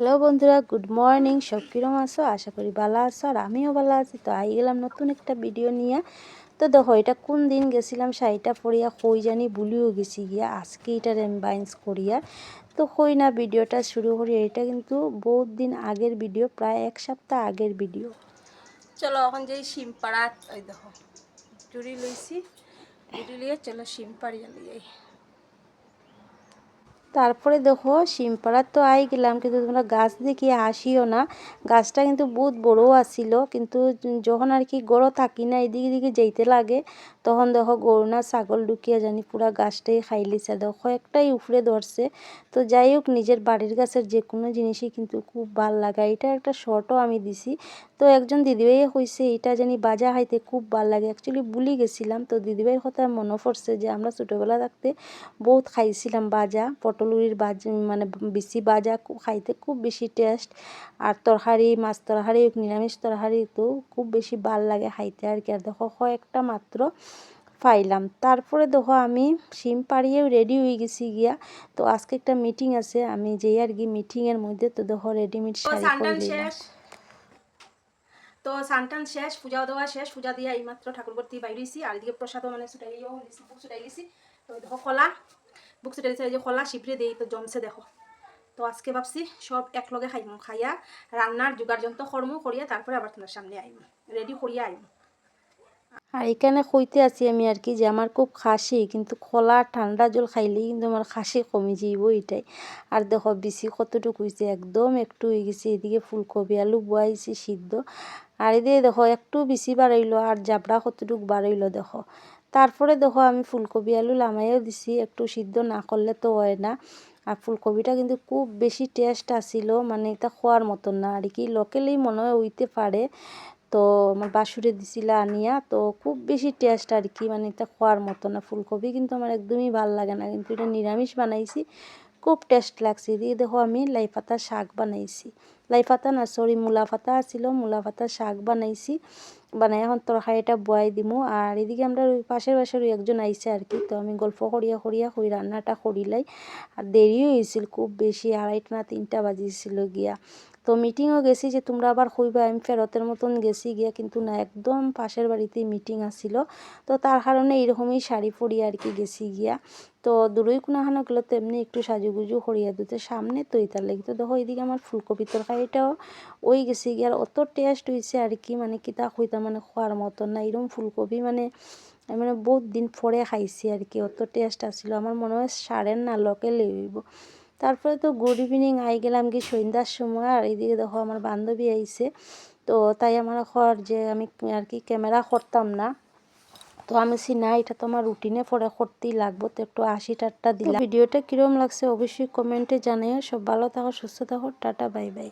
Hello বন্ধুরা, good morning. সব কিরম আছো? আশা করি ভালো আছো, আর আমিও ভালো আছি। তো আই গেলাম নতুন একটা ভিডিও নিয়ে। তো দেখো, এটা কোন দিন গেছিলাম শাড়িটা পরিয়া কই জানি ভুলিও গেছি গিয়া। আজকে এটা রেমবাইন্স করিয়া তো কই না ভিডিওটা শুরু করি। এটা কিন্তু বহুত দিন আগের ভিডিও, প্রায় এক সপ্তাহ আগের ভিডিও। চলো এখন যেই শিমপাড়াত, ওই দেখো জুড়ি লইছি, জুড়ি লিয়ে চলো শিমপাড়িয়া লিয়ে। তারপরে দেখো শিমপাড়ার তো আই গেলাম, কিন্তু তোমরা গাছ দেখিয়ে আসিও না। গাছটা কিন্তু বহুত বড়ো আসিল, কিন্তু যখন আর কি গড়ো থাকি না, এদিকে এদিকে যেতে লাগে, তখন দেখো গরু না ছাগল ঢুকিয়া জানি পুরা গাছটাই খাই লিছে। দেখো একটাই উফরে ধরছে। তো যাই হোক, নিজের বাড়ির গাছের যে কোনো জিনিসই কিন্তু খুব ভাল লাগে। এটা একটা শর্টও আমি দিছি। তো একজন দিদিভাইয়ে কইছে এটা জানি বাজা খাইতে খুব ভাল লাগে। অ্যাকচুয়ালি ভুলি গেছিলাম, তো দিদিভাইয়ের কথা মনে পড়ছে যে আমরা ছোটোবেলা থাকতে বহুত খাইছিলাম বাজা, পটলুরির বাজা, মানে বেশি বাজা খাইতে খুব বেশি টেস্ট। আর তরকারি, মাছ তরকারি, নিরামিষ তরকারি তো খুব বেশি ভাল লাগে খাইতে আর কি। আর দেখো কয়েকটা মাত্র পাইলাম। তারপরে দেখো আমি শিম পাড়িয়েও রেডি হয়ে গেছি গিয়া। তো আজকে একটা মিটিং আছে, আমি যেই আর কি মিটিংয়ের মধ্যে। তো দেখো রেডিমেড শাড়ি পরে নিলাম। তো সানটান শেষ, পূজাও দেওয়া শেষ। পূজা দিয়ে এইমাত্র ঠাকুর ভর্তি বাইরেছি। আর এদিকে প্রসাদও মানে ছুটাইও লিছি, বুক ছুটাই লিছি। তো দেখো কলা, বুক ছুটাই লিছি, এই যে কলা শিবরে দিই তো জমছে দেখো। তো আজকে ভাবছি সব একলগে খাইম, খাইয়া রান্নার জোগাড় যন্ত্র করমু, করিয়া তারপরে আবার তোমার সামনে আইম, রেডি করিয়া আইম। আর এখানে কইতে আছি আমি আর কি যে আমার খুব খাসি, কিন্তু খোলা ঠান্ডা জল খাইলেই কিন্তু আমার খাসি কমে যাইব এটাই। আর দেখো বেশি কতটুকু হয়েছে, একদম একটু হয়ে গেছে। এদিকে ফুলকপি আলু বয়াইছি সিদ্ধ, আর এদিকে দেখো একটু বেশি বাড়াইলো, আর জাবড়া কতটুকু বাড়াইলো দেখো। তারপরে দেখো আমি ফুলকপি আলু লামাইও দিছি, একটু সিদ্ধ না করলে তো হয় না। আর ফুলকপিটা কিন্তু খুব বেশি টেস্ট আসিল, মানে এটা খোয়ার মতন না আর কি, লোকেলেই মনে হয় হইতে পারে। তো আমার বাসুরে দিছিলা আনিয়া, তো খুব বেশি টেস্ট আর কি, মানে এটা খোয়ার মতো না। ফুলকপি কিন্তু আমার একদমই ভাল লাগে না, কিন্তু এটা নিরামিষ বানাইছি, খুব টেস্ট লাগছে। দিয়ে দেখো আমি লাই পাতা শাক বানাইছি, লাই পাতা না সরি মূলা পাতা আছিল, মূলা পাতা শাক বানাইছি। বানাই এখন তরকারিটা বয়াই দিমু। আর এদিকে আমরা ওই পাশের বাসার ওই একজন আইসে আর কি, তো আমি গল্প করিয়া করিয়া ওই রান্নাটা করিলাই। আর দেরিও হয়েছিল খুব বেশি, 2:30 না 3টা বাজিয়েছিল গিয়া। তো মিটিংও গেছি যে তোমরা আবার কইবা আমি ফেরতের মতন গেছি গিয়া, কিন্তু না, একদম পাশের বাড়িতেই মিটিং আসিল। তো তার কারণে এরকমই শাড়ি পরিয়ে আর কি গেছি গিয়া। তো দূরই কোনাখানো গেলো, তো এমনি একটু সাজুগুজু করিয়া দিতে সামনে, তো ইতার লাগি। তো দেখো এইদিকে আমার ফুলকপি তরকারিটাও ওই গেছি গিয়া। আর অত টেস্ট হয়েছে আর কি, মানে কিতা কইতা, মানে খোয়ার মতন না এরকম ফুলকপি, মানে আমি মানে বহুত দিন পরে খাইছি আর কি, অত টেস্ট আসছিল। আমার মনে হয় সারেন না লোকে লইব। তারপরে তো গুড ইভিনিং আই গেলাম কি সন্ধ্যার সময়। আর এইদিকে দেখো আমার বান্ধবী আইছে, তো তাই আমার খর যে আমি আর কি ক্যামেরা করতাম না। তো আমি বলছি না, এটা তো আমার রুটিনে পরে করতেই লাগবো, তো একটু 80 টাট্টা দিলাম। ভিডিওটা কীরকম লাগছে অবশ্যই কমেন্টে জানাইও। সব ভালো থাকো, সুস্থ থাকো, টাটা বাই বাই।